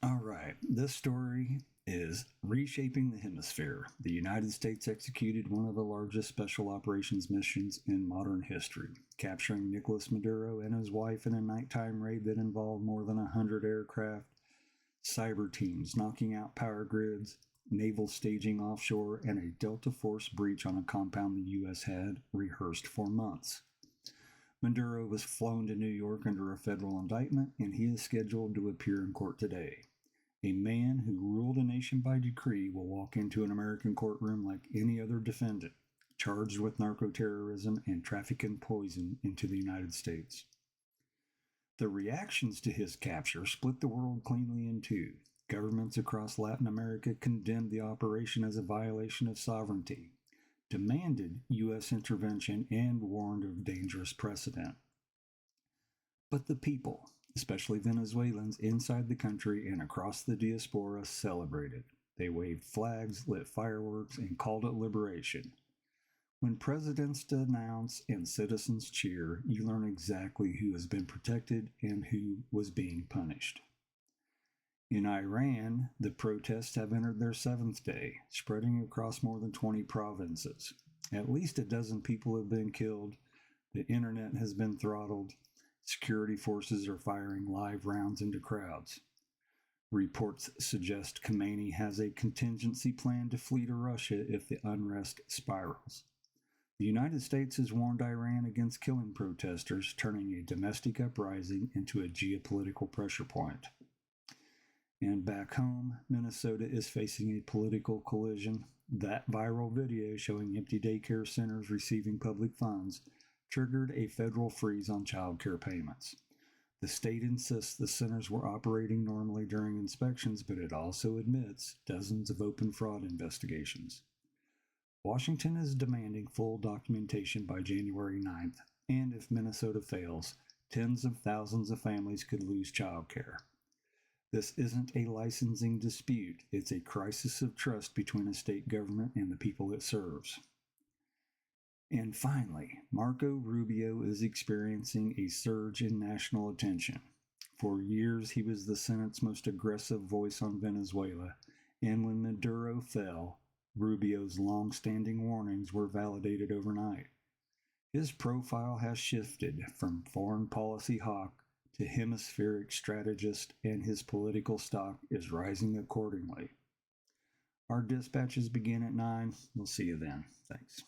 All right, this story is reshaping the hemisphere. The United States executed one of the largest special operations missions in modern history, capturing Nicolás Maduro and his wife in a nighttime raid that involved more than 100 aircraft, cyber teams knocking out power grids, naval staging offshore, and a Delta Force breach on a compound the U.S. had rehearsed for months. Maduro was flown to New York under a federal indictment, and he is scheduled to appear in court today. A man who ruled a nation by decree will walk into an American courtroom like any other defendant, charged with narcoterrorism and trafficking poison into the United States. The reactions to his capture split the world cleanly in two. Governments across Latin America condemned the operation as a violation of sovereignty, demanded U.S. intervention, and warned of dangerous precedent. But the people, especially Venezuelans inside the country and across the diaspora, celebrated. They waved flags, lit fireworks, and called it liberation. When presidents denounce and citizens cheer, you learn exactly who has been protected and who was being punished. In Iran, the protests have entered their seventh day, spreading across more than 20 provinces. At least a dozen people have been killed, the internet has been throttled, security forces are firing live rounds into crowds. Reports suggest Khomeini has a contingency plan to flee to Russia if the unrest spirals. The United States has warned Iran against killing protesters, turning a domestic uprising into a geopolitical pressure point. And back home, Minnesota is facing a political collision. That viral video showing empty daycare centers receiving public funds triggered a federal freeze on child care payments. The state insists the centers were operating normally during inspections, but it also admits dozens of open fraud investigations. Washington is demanding full documentation by January 9th, and if Minnesota fails, tens of thousands of families could lose child care. This isn't a licensing dispute, it's a crisis of trust between a state government and the people it serves. And finally, Marco Rubio is experiencing a surge in national attention. For years, he was the Senate's most aggressive voice on Venezuela, and when Maduro fell, Rubio's long-standing warnings were validated overnight. His profile has shifted from foreign policy hawk to hemispheric strategist, and his political stock is rising accordingly. Our dispatches begin at 9. We'll see you then. Thanks.